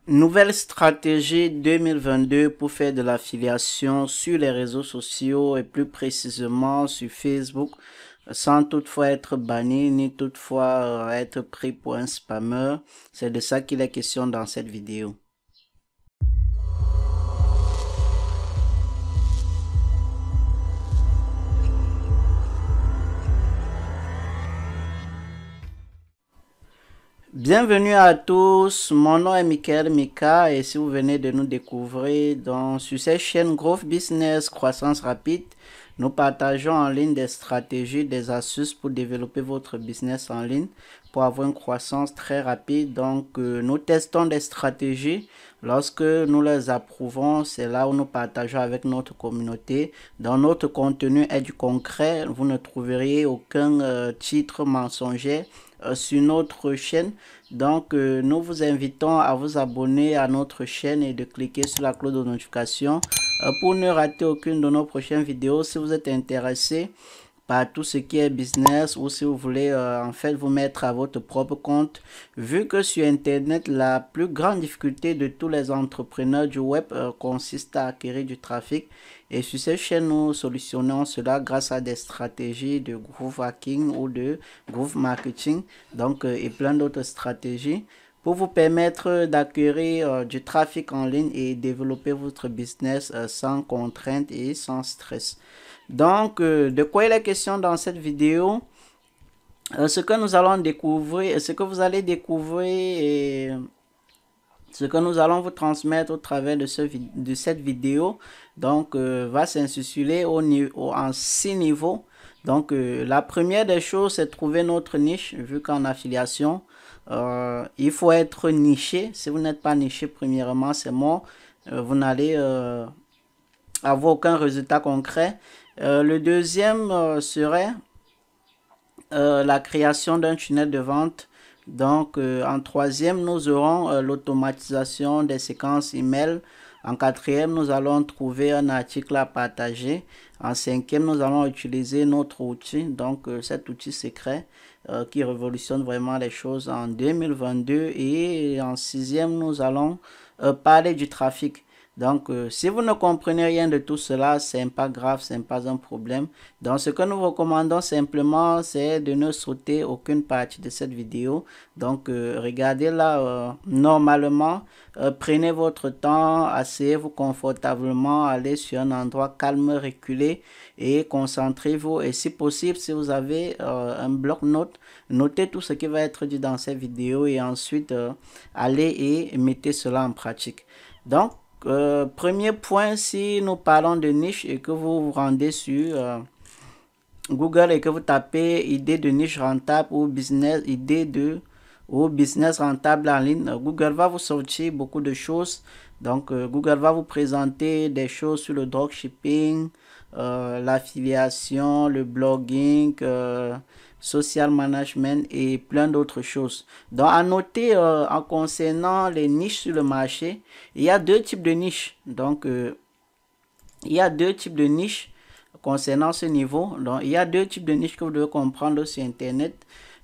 Nouvelle stratégie 2022 pour faire de l'affiliation sur les réseaux sociaux et plus précisément sur Facebook sans toutefois être banni ni toutefois être pris pour un spammeur. C'est de ça qu'il est question dans cette vidéo. Bienvenue à tous, mon nom est Michael Mika et si vous venez de nous découvrir sur cette chaîne Growth Business Croissance Rapide, nous partageons en ligne des stratégies, des astuces pour développer votre business en ligne pour avoir une croissance très rapide. Donc nous testons des stratégies. Lorsque nous les approuvons, c'est là où nous partageons avec notre communauté. Dans notre contenu est du concret, vous ne trouveriez aucun titre mensonger sur notre chaîne. Donc nous vous invitons à vous abonner à notre chaîne et de cliquer sur la cloche de notification pour ne rater aucune de nos prochaines vidéos. Si vous êtes intéressé par tout ce qui est business ou si vous voulez en fait vous mettre à votre propre compte, vu que sur internet la plus grande difficulté de tous les entrepreneurs du web consiste à acquérir du trafic, et sur cette chaîne nous solutionnons cela grâce à des stratégies de growth hacking ou de growth marketing, donc et plein d'autres stratégies pour vous permettre d'acquérir du trafic en ligne et développer votre business sans contrainte et sans stress. Donc, de quoi il est question dans cette vidéo? Ce que nous allons découvrir, ce que vous allez découvrir et ce que nous allons vous transmettre au travers de cette vidéo, donc, va s'intituler en 6 niveaux. Donc, la première des choses, c'est trouver notre niche, vu qu'en affiliation, il faut être niché. Si vous n'êtes pas niché, premièrement, c'est mort. Vous n'allez avoir aucun résultat concret. Le deuxième serait la création d'un tunnel de vente. Donc, en troisième, nous aurons l'automatisation des séquences email. En quatrième, nous allons trouver un article à partager. En cinquième, nous allons utiliser notre outil, donc cet outil secret qui révolutionne vraiment les choses en 2022. Et en sixième, nous allons parler du trafic. Donc, si vous ne comprenez rien de tout cela, c'est pas grave, c'est pas un problème. Donc, ce que nous recommandons simplement, c'est de ne sauter aucune partie de cette vidéo. Donc, regardez là normalement. Prenez votre temps, asseyez-vous confortablement, allez sur un endroit calme, reculé et concentrez-vous. Et si possible, si vous avez un bloc-notes, notez tout ce qui va être dit dans cette vidéo et ensuite allez et mettez cela en pratique. Donc, premier point, si nous parlons de niche et que vous vous rendez sur Google et que vous tapez idée de niche rentable ou business rentable en ligne, Google va vous sortir beaucoup de choses. Donc, Google va vous présenter des choses sur le dropshipping, l'affiliation, le blogging, social management et plein d'autres choses. Donc, à noter en concernant les niches sur le marché, il y a deux types de niches. Donc, il y a deux types de niches concernant ce niveau. Donc, il y a deux types de niches que vous devez comprendre sur Internet.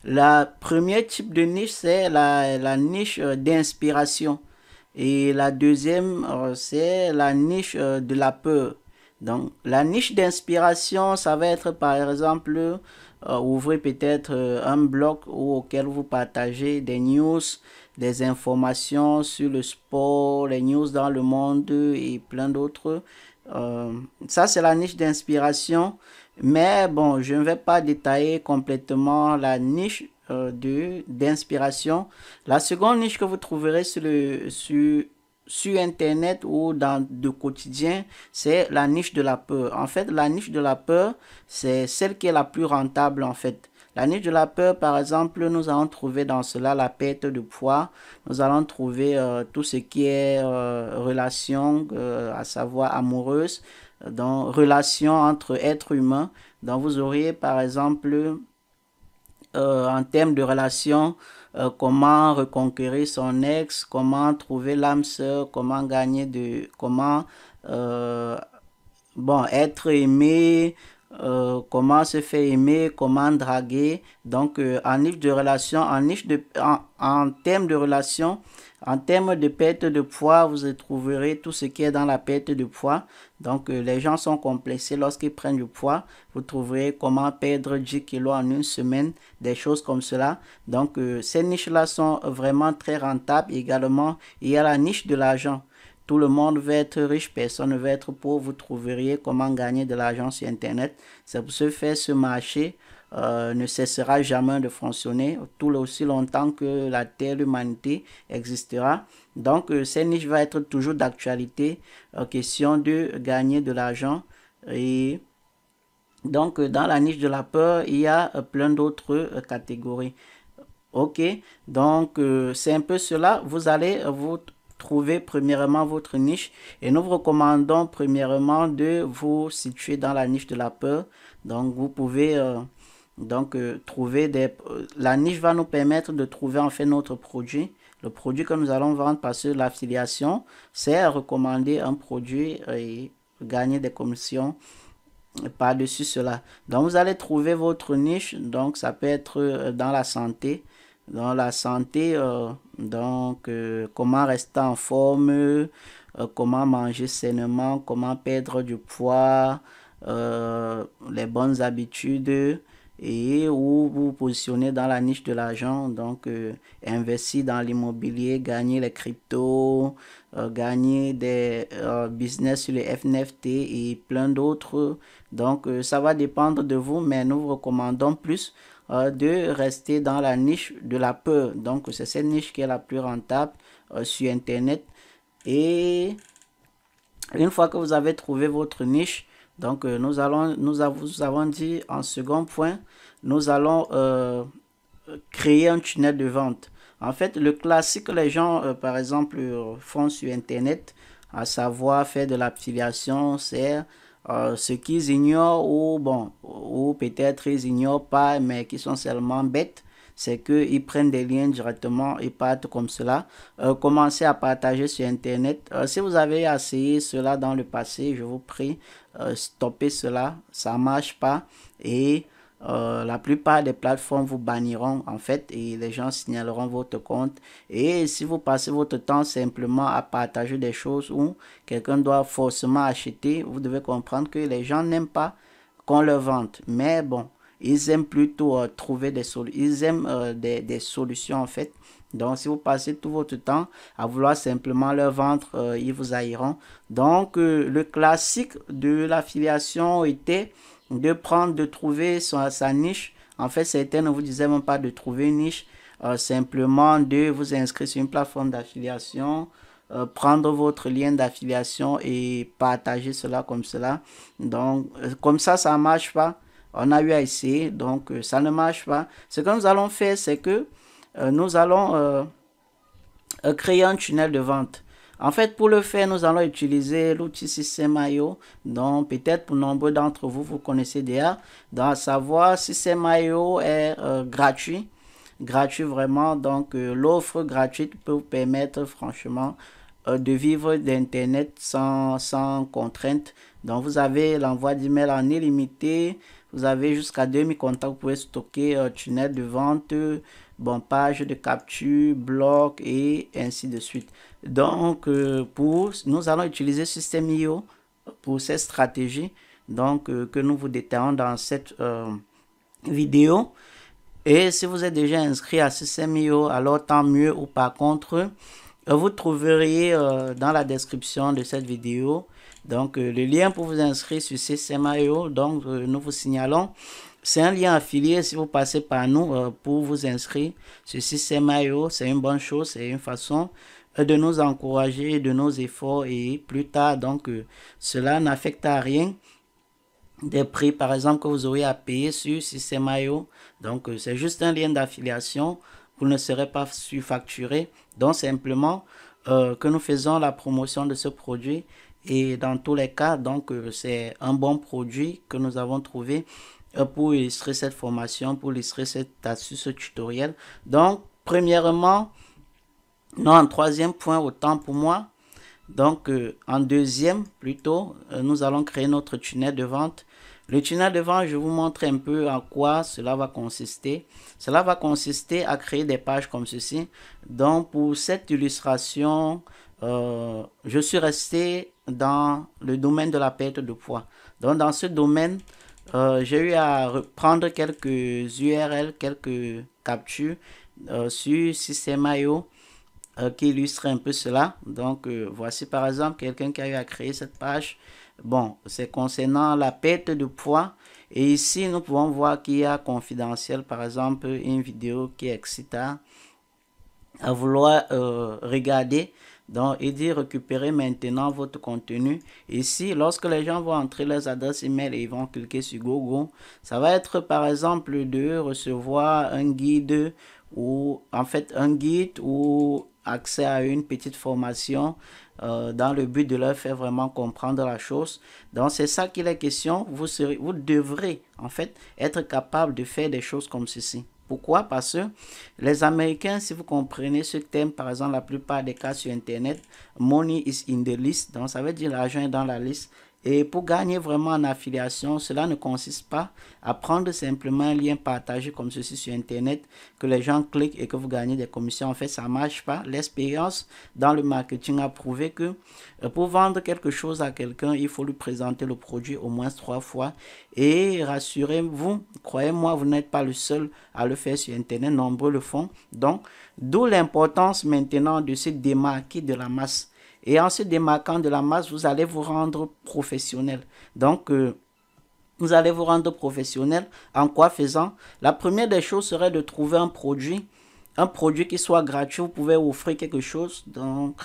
La première type de niche, c'est la niche d'inspiration. Et la deuxième, c'est la niche de la peur. Donc, la niche d'inspiration, ça va être par exemple, ouvrez peut-être un blog auquel vous partagez des news, des informations sur le sport, les news dans le monde et plein d'autres. Ça, c'est la niche d'inspiration. Mais bon, je ne vais pas détailler complètement la niche d'inspiration. La seconde niche que vous trouverez sur Internet ou dans le quotidien, c'est la niche de la peur. En fait, la niche de la peur, c'est celle qui est la plus rentable en fait. La niche de la peur, par exemple, nous allons trouver dans cela la perte de poids. Nous allons trouver tout ce qui est relation, à savoir amoureuse, donc relation entre êtres humains. Donc vous auriez par exemple en termes de relation, comment reconquérir son ex, comment trouver l'âme sœur, comment bon, être aimé, comment se faire aimer, comment draguer. Donc, en niche de relation, en termes de relation, en termes de perte de poids, vous trouverez tout ce qui est dans la perte de poids. Donc, les gens sont complexés lorsqu'ils prennent du poids. Vous trouverez comment perdre 10 kilos en une semaine, des choses comme cela. Donc, ces niches-là sont vraiment très rentables. Également, il y a la niche de l'argent. Tout le monde veut être riche, personne ne veut être pauvre. Vous trouveriez comment gagner de l'argent sur Internet. C'est pour ce faire ce marché ne cessera jamais de fonctionner tout aussi longtemps que la Terre, l'humanité existera. Donc, cette niche va être toujours d'actualité. Question de gagner de l'argent. Et donc, dans la niche de la peur, il y a plein d'autres catégories. Ok, donc c'est un peu cela. Vous allez vous trouver premièrement votre niche et nous vous recommandons premièrement de vous situer dans la niche de la peur. Donc vous pouvez trouver des... La niche va nous permettre de trouver en fait notre produit. Le produit que nous allons vendre parce que l'affiliation, c'est recommander un produit et gagner des commissions par-dessus cela. Donc vous allez trouver votre niche. Donc ça peut être dans la santé. Dans la santé, comment rester en forme, comment manger sainement, comment perdre du poids, les bonnes habitudes et où vous positionnez dans la niche de l'argent, donc investir dans l'immobilier, gagner les cryptos, gagner des business sur les NFT et plein d'autres. Donc ça va dépendre de vous, mais nous vous recommandons plus de rester dans la niche de la peur. Donc c'est cette niche qui est la plus rentable sur Internet. Et une fois que vous avez trouvé votre niche, donc nous avons dit en second point, nous allons créer un tunnel de vente. En fait, le classique que les gens, par exemple, font sur Internet, à savoir faire de l'affiliation, c'est ce qu'ils ignorent ou peut-être ils ignorent pas, mais qui sont seulement bêtes, c'est qu'ils prennent des liens directement et partent comme cela. Commencez à partager sur Internet. Si vous avez essayé cela dans le passé, je vous prie, stoppez cela. Ça ne marche pas. Et la plupart des plateformes vous banniront en fait et les gens signaleront votre compte. Et si vous passez votre temps simplement à partager des choses où quelqu'un doit forcément acheter, vous devez comprendre que les gens n'aiment pas qu'on leur vende. Mais bon, ils aiment plutôt trouver des solutions. Ils aiment des solutions en fait. Donc, si vous passez tout votre temps à vouloir simplement leur vendre, ils vous haïront. Donc, le classique de l'affiliation était de trouver sa niche. En fait, certains ne vous disaient même pas de trouver une niche, simplement de vous inscrire sur une plateforme d'affiliation, prendre votre lien d'affiliation et partager cela comme cela. Donc, comme ça ne marche pas. On a eu à essayer, donc ça ne marche pas. Ce que nous allons faire, c'est que nous allons créer un tunnel de vente. En fait, pour le faire, nous allons utiliser l'outil System.io, dont peut-être pour nombre d'entre vous, vous connaissez déjà. À savoir, System.io est gratuit vraiment. Donc, l'offre gratuite peut vous permettre franchement de vivre d'Internet sans contrainte. Donc, vous avez l'envoi d'email en illimité. Vous avez jusqu'à 2000 contacts. Vous pouvez stocker tunnel de vente, page de capture, blog et ainsi de suite. Donc, nous allons utiliser System.io pour cette stratégie que nous vous détaillons dans cette vidéo. Et si vous êtes déjà inscrit à System.io, alors tant mieux. Ou par contre, vous trouverez dans la description de cette vidéo le lien pour vous inscrire sur System.io. Donc, nous vous signalons. C'est un lien affilié si vous passez par nous pour vous inscrire sur System.io. C'est une bonne chose, c'est une façon de nous encourager de nos efforts et plus tard. Donc, cela n'affecte à rien des prix, par exemple, que vous aurez à payer sur System.io. Donc, c'est juste un lien d'affiliation. Vous ne serez pas surfacturé. Donc, simplement que nous faisons la promotion de ce produit. Et dans tous les cas, donc, c'est un bon produit que nous avons trouvé pour illustrer cette formation, pour illustrer cette astuce, ce tutoriel. Donc, premièrement, non, en troisième point, autant pour moi. Donc, en deuxième, plutôt, nous allons créer notre tunnel de vente. Le tunnel de vente, je vous montre un peu en quoi cela va consister. Cela va consister à créer des pages comme ceci. Donc pour cette illustration, je suis resté dans le domaine de la perte de poids. Donc dans ce domaine, j'ai eu à reprendre quelques URL, quelques captures sur System.io qui illustre un peu cela. Donc voici par exemple quelqu'un qui a eu à créer cette page. Bon, c'est concernant la perte de poids. Et ici, nous pouvons voir qu'il y a confidentiel, par exemple, une vidéo qui excite à vouloir regarder. Donc, il dit récupérer maintenant votre contenu. Ici, lorsque les gens vont entrer leurs adresses email et ils vont cliquer sur Google, ça va être par exemple de recevoir un guide ou en fait un guide ou accès à une petite formation dans le but de leur faire vraiment comprendre la chose. Donc c'est ça qu'il est question. Vous devrez en fait être capable de faire des choses comme ceci. Pourquoi? Parce que les Américains, si vous comprenez ce thème, par exemple, la plupart des cas sur Internet, money is in the list, donc ça veut dire l'argent est dans la liste. Et pour gagner vraiment en affiliation, cela ne consiste pas à prendre simplement un lien partagé comme ceci sur Internet, que les gens cliquent et que vous gagnez des commissions. En fait, ça ne marche pas. L'expérience dans le marketing a prouvé que pour vendre quelque chose à quelqu'un, il faut lui présenter le produit au moins 3 fois. Et rassurez-vous, croyez-moi, vous n'êtes pas le seul à le faire sur Internet, nombreux le font. Donc, d'où l'importance maintenant de se démarquer de la masse. Et en se démarquant de la masse, vous allez vous rendre professionnel. Donc, vous allez vous rendre professionnel en quoi faisant? La première des choses serait de trouver un produit qui soit gratuit. Vous pouvez offrir quelque chose. Donc,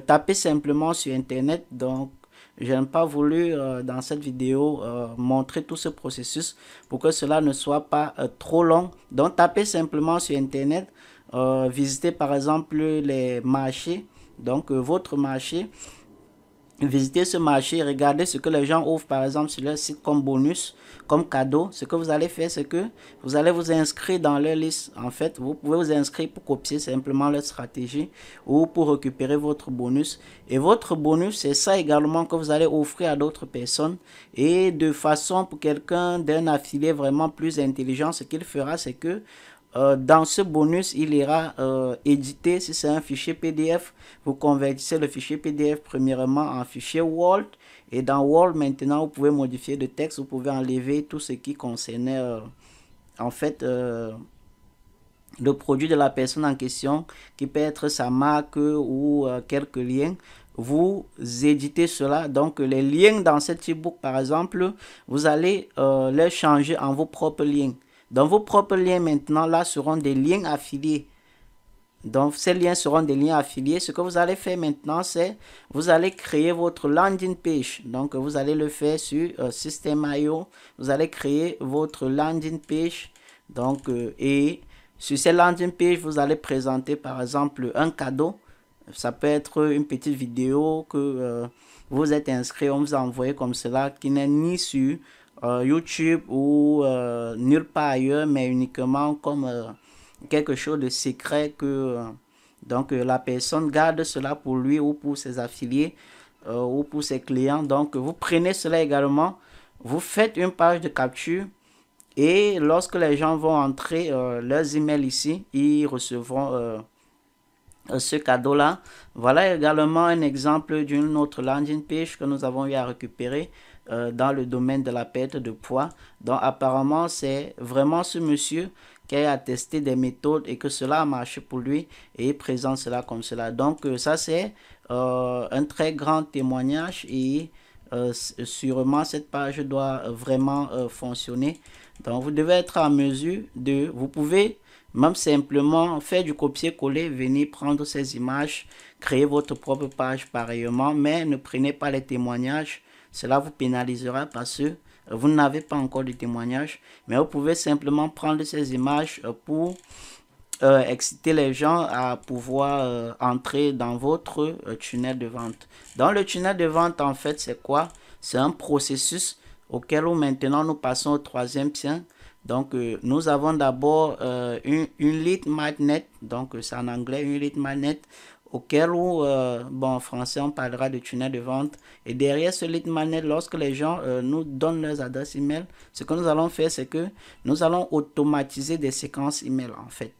tapez simplement sur Internet. Donc, je n'ai pas voulu dans cette vidéo montrer tout ce processus pour que cela ne soit pas trop long. Donc, tapez simplement sur Internet. Visitez par exemple les marchés. Donc, votre marché, visitez ce marché, regardez ce que les gens offrent par exemple sur leur site comme bonus, comme cadeau. Ce que vous allez faire, c'est que vous allez vous inscrire dans leur liste. En fait, vous pouvez vous inscrire pour copier simplement leur stratégie ou pour récupérer votre bonus. Et votre bonus, c'est ça également que vous allez offrir à d'autres personnes. Et de façon pour quelqu'un d'un affilié vraiment plus intelligent, ce qu'il fera, c'est que dans ce bonus, il ira éditer, si c'est un fichier PDF, vous convertissez le fichier PDF premièrement en fichier Word. Et dans Word, maintenant, vous pouvez modifier le texte, vous pouvez enlever tout ce qui concernait en fait le produit de la personne en question, qui peut être sa marque ou quelques liens. Vous éditez cela, donc les liens dans cet e-book par exemple, vous allez les changer en vos propres liens. Donc vos propres liens maintenant là seront des liens affiliés. Donc ces liens seront des liens affiliés. Ce que vous allez faire maintenant, c'est vous allez créer votre landing page. Donc vous allez le faire sur System.io. Vous allez créer votre landing page. Donc et sur cette landing page, vous allez présenter par exemple un cadeau. Ça peut être une petite vidéo que vous êtes inscrit, on vous a envoyé comme cela, qui n'est ni sur YouTube ou nulle part ailleurs, mais uniquement comme quelque chose de secret que donc la personne garde cela pour lui ou pour ses affiliés ou pour ses clients. Donc vous prenez cela également, vous faites une page de capture et lorsque les gens vont entrer leurs emails ici, ils recevront ce cadeau là. Voilà également un exemple d'une autre landing page que nous avons eu à récupérer dans le domaine de la perte de poids. Donc apparemment c'est vraiment ce monsieur qui a testé des méthodes et que cela a marché pour lui et il présente cela comme cela. Donc ça c'est un très grand témoignage et sûrement cette page doit vraiment fonctionner. Donc vous devez être en mesure de, vous pouvez même simplement faire du copier-coller, venir prendre ces images, créer votre propre page pareillement, mais ne prenez pas les témoignages, cela vous pénalisera parce que vous n'avez pas encore de témoignages, mais vous pouvez simplement prendre ces images pour exciter les gens à pouvoir entrer dans votre tunnel de vente. Dans le tunnel de vente, en fait, c'est quoi? C'est un processus auquel maintenant nous passons au troisième point. Donc, nous avons d'abord une lead magnet, donc c'est en anglais, une lead magnet, auquel où, bon, en français, on parlera de tunnel de vente. Et derrière ce lead magnet, lorsque les gens nous donnent leurs adresses email, ce que nous allons faire, c'est que nous allons automatiser des séquences email, en fait.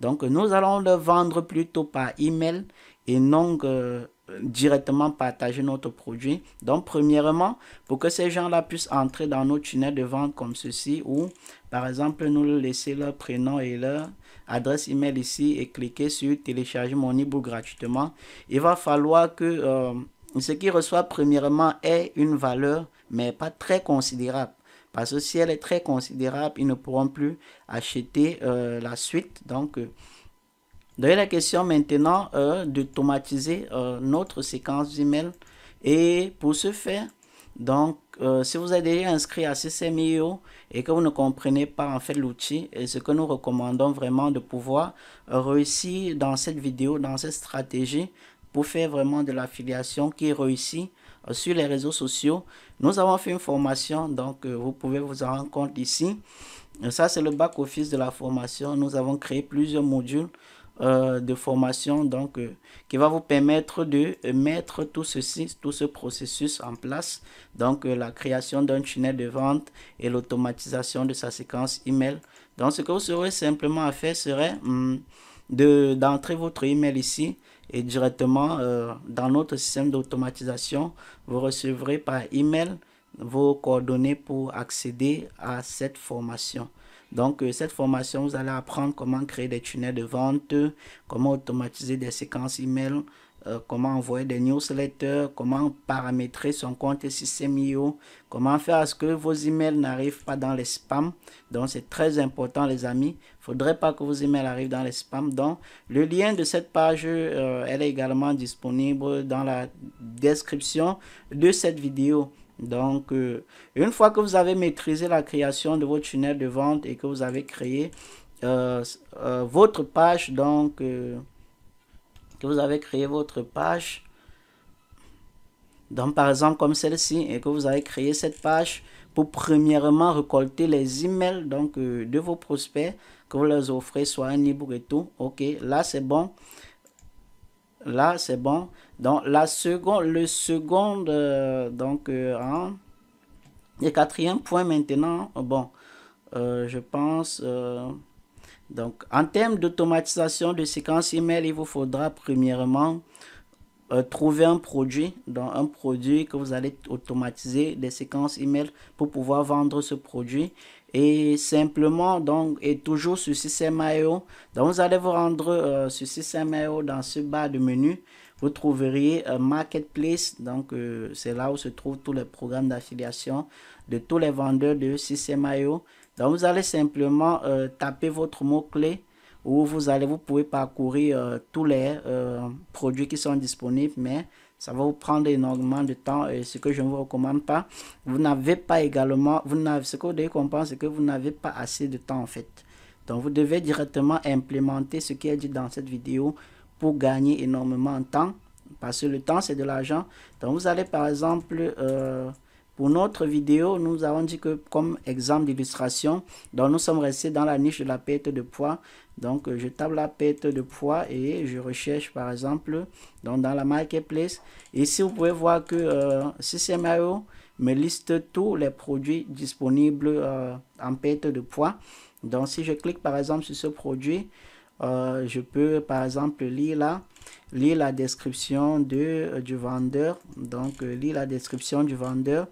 Donc, nous allons le vendre plutôt par email et non directement partager notre produit. Donc, premièrement, pour que ces gens-là puissent entrer dans nos tunnels de vente comme ceci, ou par exemple, nous laisser leur prénom et leur adresse email ici et cliquer sur télécharger mon ebook gratuitement, il va falloir que ce qu'ils reçoivent premièrement ait une valeur, mais pas très considérable. Parce que si elle est très considérable, ils ne pourront plus acheter la suite. Donc, il est question maintenant d'automatiser notre séquence d'email. Et pour ce faire, donc, si vous êtes déjà inscrit à CCMIO et que vous ne comprenez pas en fait l'outil, et ce que nous recommandons vraiment de pouvoir réussir dans cette vidéo, dans cette stratégie, pour faire vraiment de l'affiliation qui réussit sur les réseaux sociaux. Nous avons fait une formation, donc vous pouvez vous en rendre compte ici. Ça, c'est le back-office de la formation. Nous avons créé plusieurs modules de formation donc qui va vous permettre de mettre tout ceci, tout ce processus en place, donc la création d'un tunnel de vente et l'automatisation de sa séquence email. Donc ce que vous aurez simplement à faire serait d'entrer votre email ici et directement dans notre système d'automatisation vous recevrez par email vos coordonnées pour accéder à cette formation. Donc, cette formation, vous allez apprendre comment créer des tunnels de vente, comment automatiser des séquences email, comment envoyer des newsletters, comment paramétrer son compte SystemIO, comment faire à ce que vos emails n'arrivent pas dans les spams. Donc, c'est très important, les amis. Il ne faudrait pas que vos emails arrivent dans les spams. Donc, le lien de cette page, elle est également disponible dans la description de cette vidéo. Donc, une fois que vous avez maîtrisé la création de votre tunnel de vente et que vous avez créé votre page, donc, que vous avez créé votre page, donc par exemple comme celle-ci, et que vous avez créé cette page pour premièrement récolter les emails donc, de vos prospects, que vous leur offrez soit un ebook et tout, ok, là c'est bon. Là, c'est bon. Donc, le second, donc, le quatrième point maintenant, bon, je pense, donc, en termes d'automatisation de séquence email, il vous faudra premièrement trouver un produit, donc un produit que vous allez automatiser des séquences email pour pouvoir vendre ce produit. Et simplement, donc, et toujours sur SystemIO, donc vous allez vous rendre sur SystemIO dans ce bas de menu. Vous trouverez Marketplace, donc c'est là où se trouvent tous les programmes d'affiliation de tous les vendeurs de SystemIO. Donc vous allez simplement taper votre mot-clé où vous pouvez parcourir tous les produits qui sont disponibles, mais ça va vous prendre énormément de temps et ce que je ne vous recommande pas. Vous n'avez pas également, ce que vous devez comprendre, c'est que vous n'avez pas assez de temps en fait. Donc vous devez directement implémenter ce qui est dit dans cette vidéo pour gagner énormément de temps, parce que le temps c'est de l'argent. Donc vous allez par exemple, pour notre vidéo, nous avons dit que comme exemple d'illustration, donc nous sommes restés dans la niche de la perte de poids. Donc je tape la perte de poids et je recherche par exemple donc dans la marketplace. Ici vous pouvez voir que SystemIO me liste tous les produits disponibles en perte de poids. Donc si je clique par exemple sur ce produit, je peux par exemple lire la description du vendeur. Donc lire la description du vendeur.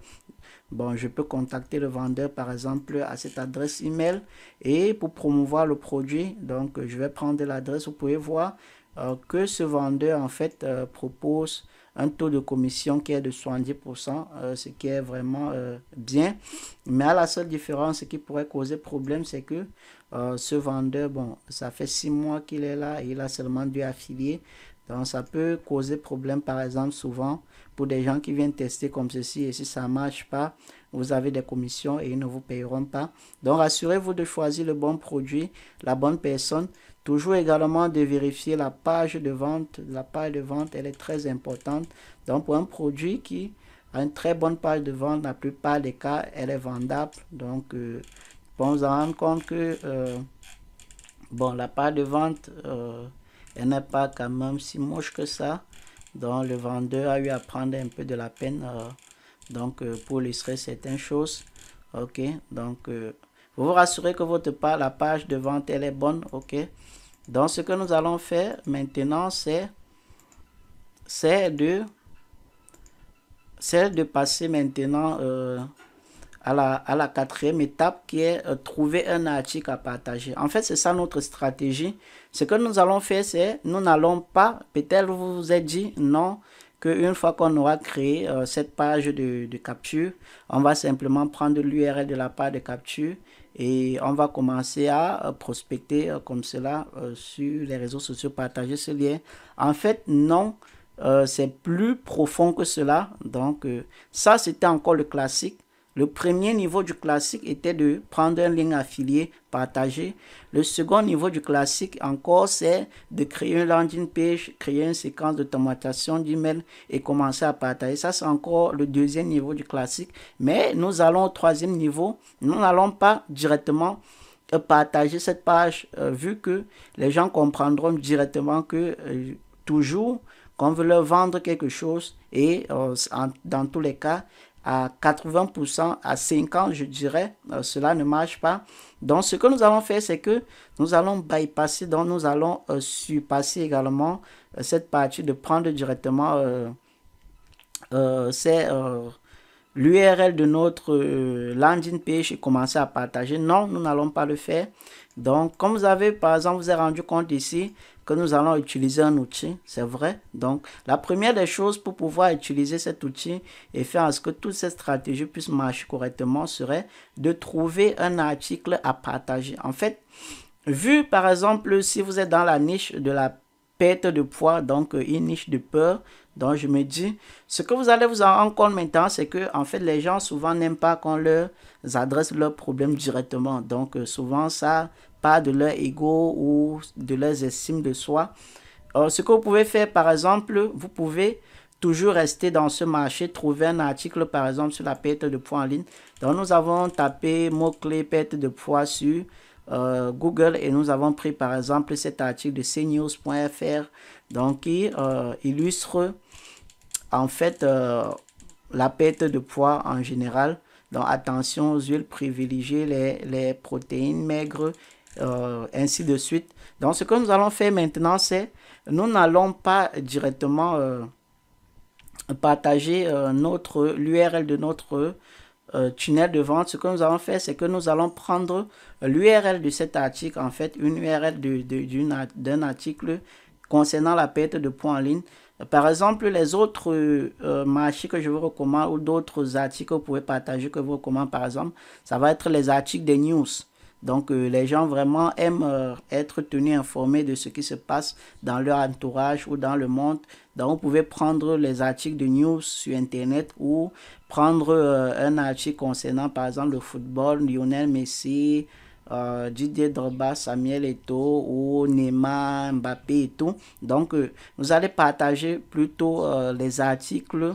Bon, je peux contacter le vendeur par exemple à cette adresse email et pour promouvoir le produit, donc je vais prendre l'adresse. Vous pouvez voir que ce vendeur en fait propose un taux de commission qui est de 70%, ce qui est vraiment bien. Mais à la seule différence, ce qui pourrait causer problème, c'est que ce vendeur, bon, ça fait 6 mois qu'il est là et il a seulement 2 affiliés. Donc ça peut causer problème par exemple souvent pour des gens qui viennent tester comme ceci et si ça ne marche pas, vous avez des commissions et ils ne vous payeront pas. Donc assurez-vous de choisir le bon produit, la bonne personne. Toujours également de vérifier la page de vente. La page de vente, elle est très importante. Donc pour un produit qui a une très bonne page de vente, la plupart des cas, elle est vendable. Donc bon, vous en rendre compte que bon, la page de vente elle n'est pas quand même si moche que ça. Donc le vendeur a eu à prendre un peu de la peine pour illustrer certaines choses. Ok, donc vous vous rassurez que la page de vente elle est bonne. Ok, donc ce que nous allons faire maintenant c'est de passer maintenant à la quatrième étape qui est trouver un article à partager. En fait, c'est ça notre stratégie. Ce que nous allons faire, c'est nous n'allons pas, peut-être vous vous êtes dit non, qu'une fois qu'on aura créé cette page de capture, on va simplement prendre l'URL de la page de capture et on va commencer à prospecter comme cela sur les réseaux sociaux, partager ce lien. En fait, non. C'est plus profond que cela. Donc, ça, c'était encore le classique. Le premier niveau du classique était de prendre un lien affilié, partager. Le second niveau du classique encore, c'est de créer une landing page, créer une séquence d'automatisation d'email et commencer à partager. Ça, c'est encore le deuxième niveau du classique. Mais nous allons au troisième niveau. Nous n'allons pas directement partager cette page vu que les gens comprendront directement que toujours qu'on veut leur vendre quelque chose et dans tous les cas, à 80%, à 50%, je dirais, cela ne marche pas. Donc, ce que nous allons faire, c'est que nous allons bypasser, donc nous allons surpasser également cette partie de prendre directement l'URL de notre landing page et commencer à partager. Non, nous n'allons pas le faire. Donc, comme vous avez, par exemple, vous avez rendu compte ici que nous allons utiliser un outil, c'est vrai. Donc, la première des choses pour pouvoir utiliser cet outil et faire en sorte que toutes ces stratégies puissent marcher correctement serait de trouver un article à partager. En fait, vu par exemple, si vous êtes dans la niche de la perte de poids, donc une niche de peur, donc je me dis, ce que vous allez vous en rendre compte maintenant, c'est que en fait les gens souvent n'aiment pas qu'on leur adresse leurs problèmes directement. Donc souvent ça part de leur ego ou de leurs estimes de soi. Ce que vous pouvez faire par exemple, vous pouvez toujours rester dans ce marché, trouver un article par exemple sur la perte de poids en ligne. Donc nous avons tapé mot-clé perte de poids sur Google et nous avons pris par exemple cet article de cnews.fr donc qui illustre en fait la perte de poids en général. Donc attention aux huiles privilégiées, les protéines maigres, ainsi de suite. Donc ce que nous allons faire maintenant, c'est nous n'allons pas directement partager l'URL de notre tunnel de vente. Ce que nous allons faire, c'est que nous allons prendre l'URL de cet article, en fait une URL d'un article concernant la perte de poids en ligne. Par exemple, les autres marchés que je vous recommande ou d'autres articles que vous pouvez partager que je vous recommande, par exemple, ça va être les articles des news. Donc, les gens vraiment aiment être tenus informés de ce qui se passe dans leur entourage ou dans le monde. Donc, vous pouvez prendre les articles de news sur Internet ou prendre un article concernant, par exemple, le football, Lionel Messi, Didier Drogba, Samuel Eto'o ou Neymar, Mbappé et tout. Donc, vous allez partager plutôt les articles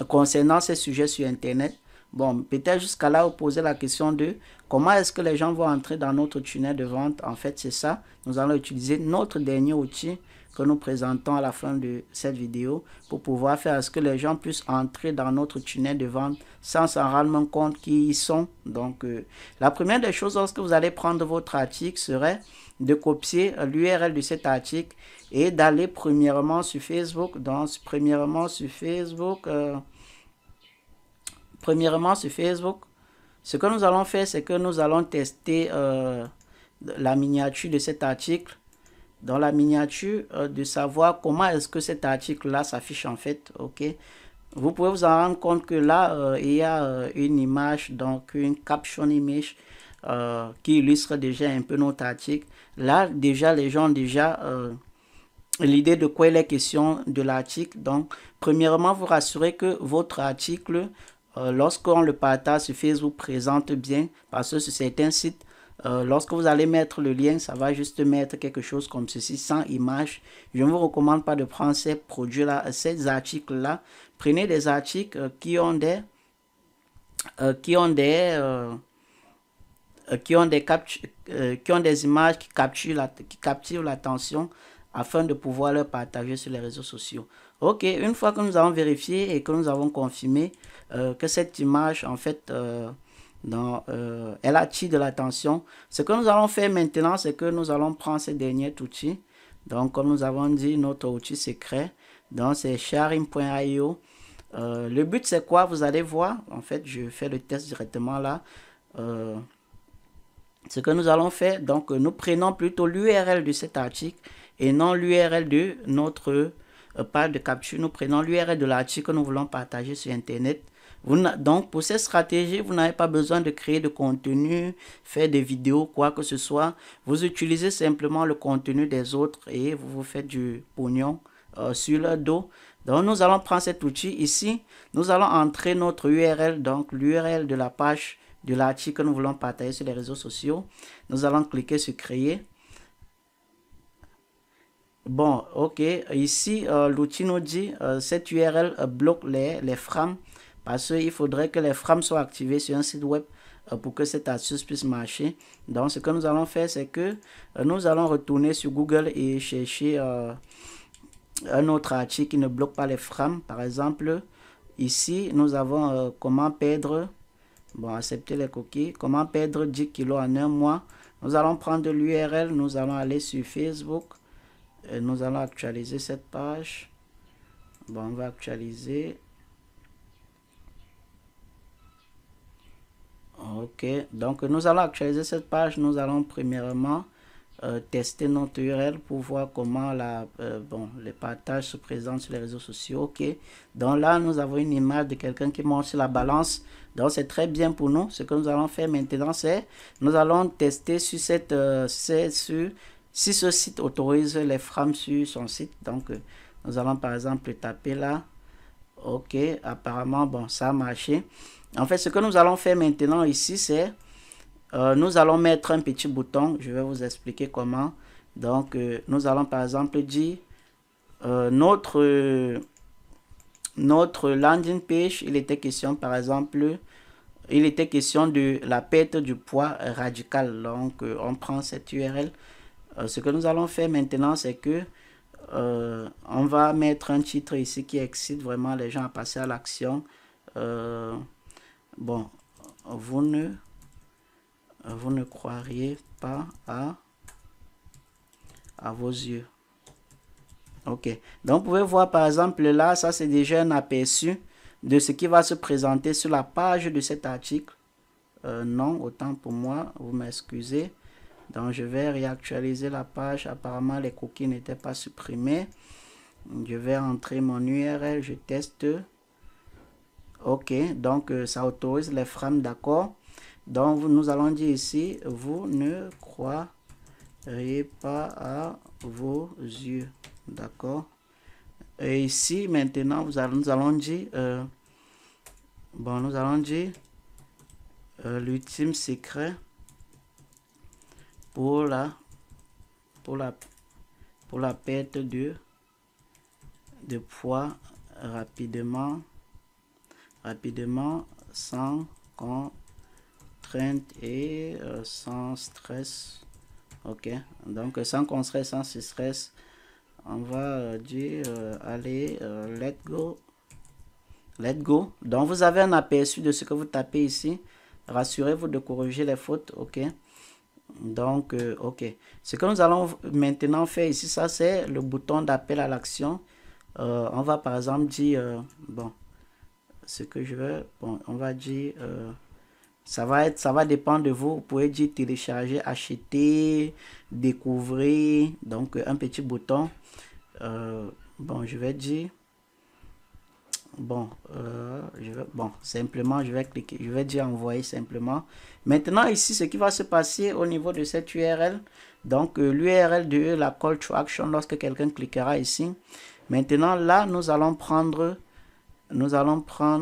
concernant ces sujets sur Internet. Bon, peut-être jusqu'à là, vous posez la question de comment est-ce que les gens vont entrer dans notre tunnel de vente. En fait, c'est ça. Nous allons utiliser notre dernier outil que nous présentons à la fin de cette vidéo pour pouvoir faire ce que les gens puissent entrer dans notre tunnel de vente sans s'en rendre compte qui ils sont. Donc, la première des choses lorsque vous allez prendre votre article serait de copier l'URL de cet article et d'aller premièrement sur Facebook. Donc, premièrement sur Facebook, ce que nous allons faire, c'est que nous allons tester la miniature de cet article. Dans la miniature, de savoir comment est-ce que cet article-là s'affiche en fait. Ok. Vous pouvez vous en rendre compte que là, il y a une image, donc une caption image qui illustre déjà un peu notre article. Là, déjà, les gens ont déjà l'idée de quoi il est question de l'article. Donc, premièrement, vous rassurez que votre article, lorsqu'on le partage sur Facebook, présente bien, parce que sur certains sites, lorsque vous allez mettre le lien, ça va juste mettre quelque chose comme ceci, sans image. Je ne vous recommande pas de prendre ces produits-là, ces articles-là. Prenez des articles qui ont des images qui capturent l'attention afin de pouvoir le partager sur les réseaux sociaux. Ok, une fois que nous avons vérifié et que nous avons confirmé que cette image, en fait, elle attire de l'attention, ce que nous allons faire maintenant, c'est que nous allons prendre ce dernier outil. Donc, comme nous avons dit, notre outil secret, donc c'est sharing.io. Le but, c'est quoi? Vous allez voir, en fait, je fais le test directement là. Ce que nous allons faire, donc nous prenons plutôt l'URL de cet article et non l'URL de notre page de capture. Nous prenons l'URL de l'article que nous voulons partager sur Internet. Donc, pour cette stratégie, vous n'avez pas besoin de créer de contenu, faire des vidéos, quoi que ce soit. Vous utilisez simplement le contenu des autres et vous vous faites du pognon sur leur dos. Donc, nous allons prendre cet outil ici. Nous allons entrer notre URL, donc l'URL de la page de l'article que nous voulons partager sur les réseaux sociaux. Nous allons cliquer sur créer. Bon, ok. Ici, l'outil nous dit cette URL bloque les frames parce qu'il faudrait que les frames soient activées sur un site web pour que cette astuce puisse marcher. Donc, ce que nous allons faire, c'est que nous allons retourner sur Google et chercher un autre article qui ne bloque pas les frames. Par exemple, ici, nous avons comment perdre, bon, accepter les cookies, comment perdre 10 kilos en un mois. Nous allons prendre l'URL, nous allons aller sur Facebook. Et nous allons actualiser cette page. Bon, on va actualiser. Ok, donc nous allons actualiser cette page. Nous allons premièrement tester notre URL pour voir comment les partages se présentent sur les réseaux sociaux. Ok, donc là nous avons une image de quelqu'un qui monte sur la balance. Donc c'est très bien pour nous. Ce que nous allons faire maintenant, c'est nous allons tester sur si ce site autorise les frames sur son site. Donc nous allons par exemple taper là. Ok, apparemment bon, ça a marché. En fait, ce que nous allons faire maintenant ici, c'est nous allons mettre un petit bouton. Je vais vous expliquer comment. Donc nous allons par exemple dire notre landing page, il était question par exemple, il était question de la perte du poids radical. Donc on prend cette URL. Ce que nous allons faire maintenant, c'est que on va mettre un titre ici qui excite vraiment les gens à passer à l'action. Bon, vous ne croiriez pas à vos yeux. Ok, donc vous pouvez voir par exemple là, ça c'est déjà un aperçu de ce qui va se présenter sur la page de cet article. Non, autant pour moi, vous m'excusez. Donc je vais réactualiser la page. Apparemment les cookies n'étaient pas supprimés. Je vais entrer mon URL, je teste. Ok, donc ça autorise les frames, d'accord. Donc nous allons dire ici, vous ne croiriez pas à vos yeux, d'accord. Et ici maintenant nous allons dire bon, nous allons dire l'ultime secret pour la perte de poids rapidement, sans contrainte et sans stress. Ok, donc sans contrainte, sans stress, on va dire allez, let's go. Donc vous avez un aperçu de ce que vous tapez ici. Rassurez-vous de corriger les fautes. Ok, donc ok, ce que nous allons maintenant faire ici, ça c'est le bouton d'appel à l'action. On va par exemple dire bon, ce que je veux, bon, on va dire ça va dépendre de vous. Vous pouvez dire télécharger, acheter, découvrir. Donc un petit bouton. Bon, je vais dire bon, simplement je vais cliquer, je vais dire envoyer simplement. Maintenant ici, ce qui va se passer au niveau de cette URL, donc l'URL de la call to action lorsque quelqu'un cliquera ici. Maintenant là, nous allons prendre l'URL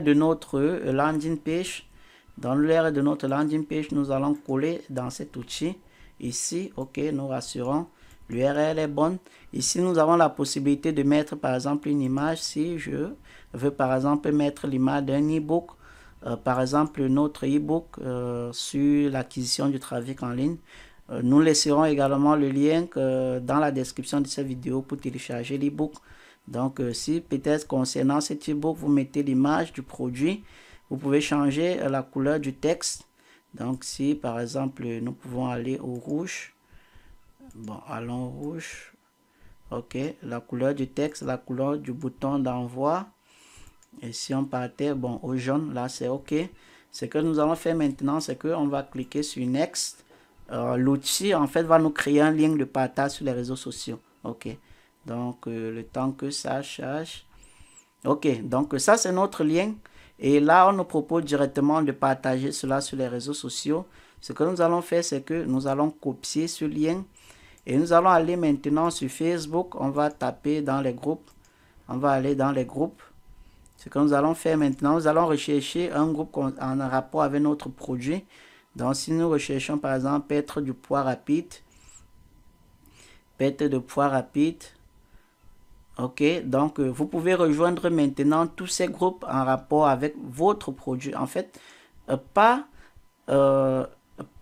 de notre landing page. Dans l'URL de notre landing page, nous allons coller dans cet outil ici. Ok, nous rassurons, l'URL est bonne. Ici nous avons la possibilité de mettre par exemple une image. Si je veux par exemple mettre l'image d'un e-book, par exemple notre e-book sur l'acquisition du trafic en ligne, Nous laisserons également le lien dans la description de cette vidéo pour télécharger l'ebook. Donc, si peut-être concernant cet ebook, vous mettez l'image du produit, vous pouvez changer la couleur du texte. Donc, si par exemple, nous pouvons aller au rouge. Bon, allons au rouge. Ok, la couleur du texte, la couleur du bouton d'envoi. Et si on partait, bon, au jaune, là, c'est ok. Ce que nous allons faire maintenant, c'est qu'on va cliquer sur Next. L'outil, en fait, va nous créer un lien de partage sur les réseaux sociaux. Ok, donc le temps que ça charge. Ok, donc ça, c'est notre lien. Et là, on nous propose directement de partager cela sur les réseaux sociaux. Ce que nous allons faire, c'est que nous allons copier ce lien. Et nous allons aller maintenant sur Facebook. On va taper dans les groupes. On va aller dans les groupes. Ce que nous allons faire maintenant, nous allons rechercher un groupe en rapport avec notre produit. Donc, si nous recherchons par exemple perte du poids rapide, perte de poids rapide, ok, donc vous pouvez rejoindre maintenant tous ces groupes en rapport avec votre produit. En fait, pas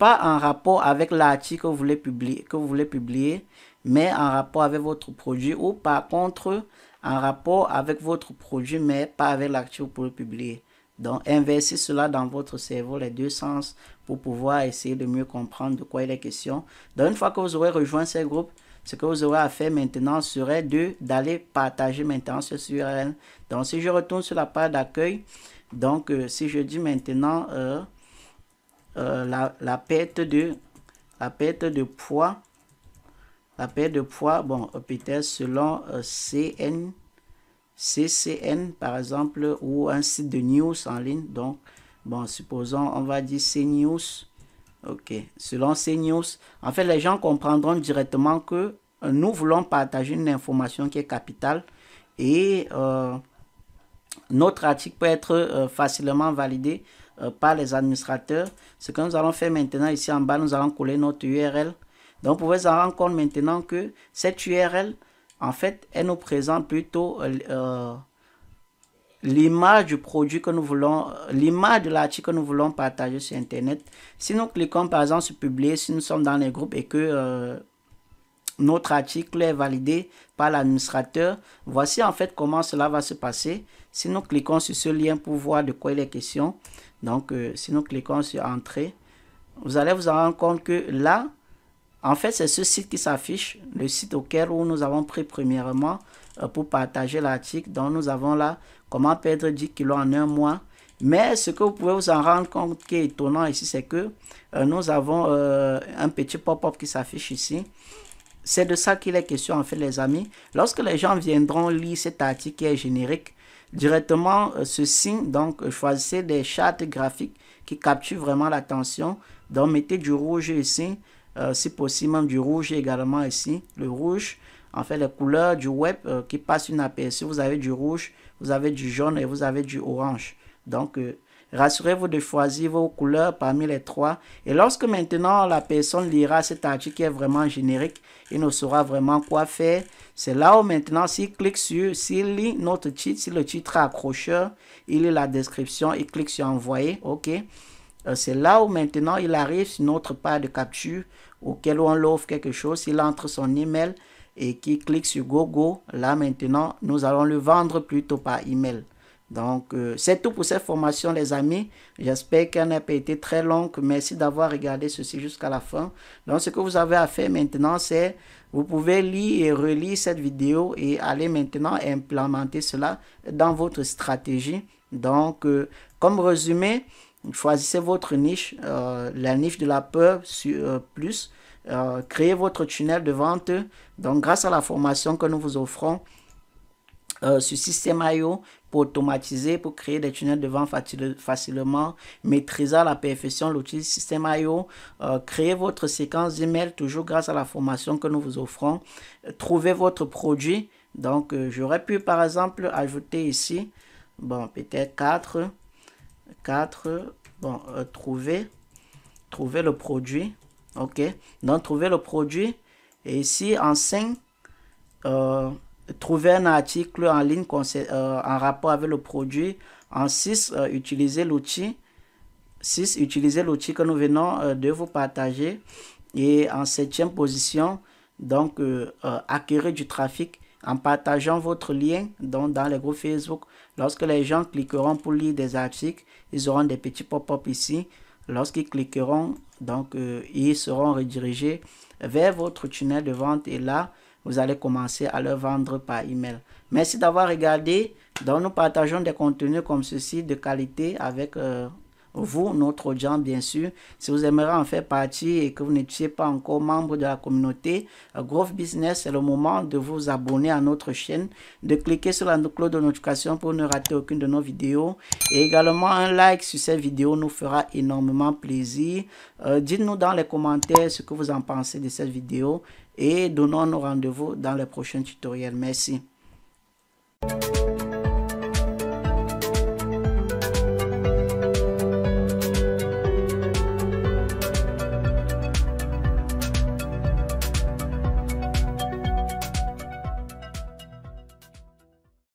en rapport avec l'article que vous voulez publier, mais en rapport avec votre produit, ou par contre en rapport avec votre produit, mais pas avec l'article que vous pouvez publier. Donc, inversez cela dans votre cerveau, les deux sens, pour pouvoir essayer de mieux comprendre de quoi il est question. Donc, une fois que vous aurez rejoint ces groupes, ce que vous aurez à faire maintenant serait d'aller partager maintenant ce URL. Donc, si je retourne sur la page d'accueil, donc si je dis maintenant la perte de poids, bon, peut-être selon CCN par exemple, ou un site de news en ligne. Donc, bon, supposons, on va dire CNews. Ok, selon CNews, en fait, les gens comprendront directement que nous voulons partager une information qui est capitale et notre article peut être facilement validé par les administrateurs. Ce que nous allons faire maintenant, ici en bas, nous allons coller notre URL. Donc, vous pouvez vous rendre compte maintenant que cette URL, en fait, elle nous présente plutôt l'image du produit que nous voulons, l'image de l'article que nous voulons partager sur Internet. Si nous cliquons par exemple sur publier, si nous sommes dans les groupes et que notre article est validé par l'administrateur, voici en fait comment cela va se passer. Si nous cliquons sur ce lien pour voir de quoi il est question, donc si nous cliquons sur entrée, vous allez vous rendre compte que là, en fait, c'est ce site qui s'affiche, le site auquel nous avons pris premièrement pour partager l'article. Donc, nous avons là comment perdre 10 kilos en un mois. Mais ce que vous pouvez vous en rendre compte qui est étonnant ici, c'est que nous avons un petit pop-up qui s'affiche ici. C'est de ça qu'il est question en fait, les amis. Lorsque les gens viendront lire cet article qui est générique, directement ce signe, donc choisissez des chartes graphiques qui capturent vraiment l'attention. Donc, mettez du rouge ici. Si possible, même du rouge également ici. Le rouge, en fait, les couleurs du web qui passent inaperçues. Vous avez du rouge, vous avez du jaune et vous avez du orange. Donc, rassurez-vous de choisir vos couleurs parmi les trois. Et lorsque maintenant la personne lira cet article qui est vraiment générique, il ne saura vraiment quoi faire. C'est là où maintenant, s'il clique sur, s'il lit notre titre, si le titre est accrocheur, il lit la description, il clique sur envoyer, ok. C'est là où maintenant il arrive sur notre page de capture auquel on l'offre quelque chose. Il entre son email et qu'il clique sur Go. Là maintenant, nous allons le vendre plutôt par email. Donc, c'est tout pour cette formation, les amis. J'espère qu'elle n'a pas été très longue. Merci d'avoir regardé ceci jusqu'à la fin. Donc, ce que vous avez à faire maintenant, c'est vous pouvez lire et relire cette vidéo et aller maintenant implémenter cela dans votre stratégie. Donc, comme résumé, choisissez votre niche, la niche de la peur plus. Créez votre tunnel de vente. Donc, grâce à la formation que nous vous offrons sur Système.io pour automatiser, pour créer des tunnels de vente facilement, maîtriser à la perfection l'outil Système.io, créer votre séquence d'email toujours grâce à la formation que nous vous offrons, trouver votre produit. Donc, j'aurais pu par exemple ajouter ici, bon, peut-être 4, bon, trouver le produit, ok, donc trouver le produit, et ici en 5, trouver un article en ligne en rapport avec le produit, en 6, utiliser l'outil, que nous venons de vous partager, Et en 7e position, donc acquérir du trafic en partageant votre lien donc, dans les groupes Facebook. Lorsque les gens cliqueront pour lire des articles, ils auront des petits pop-up ici. Lorsqu'ils cliqueront, donc ils seront redirigés vers votre tunnel de vente et là, vous allez commencer à leur vendre par email. Merci d'avoir regardé. Donc, nous partageons des contenus comme ceci de qualité avec vous, notre audience, bien sûr. Si vous aimeriez en faire partie et que vous n'étiez pas encore membre de la communauté Growth Business, c'est le moment de vous abonner à notre chaîne, de cliquer sur la cloche de notification pour ne rater aucune de nos vidéos. Et également, un like sur cette vidéo nous fera énormément plaisir. Dites-nous dans les commentaires ce que vous en pensez de cette vidéo et donnons-nous rendez-vous dans les prochains tutoriels. Merci.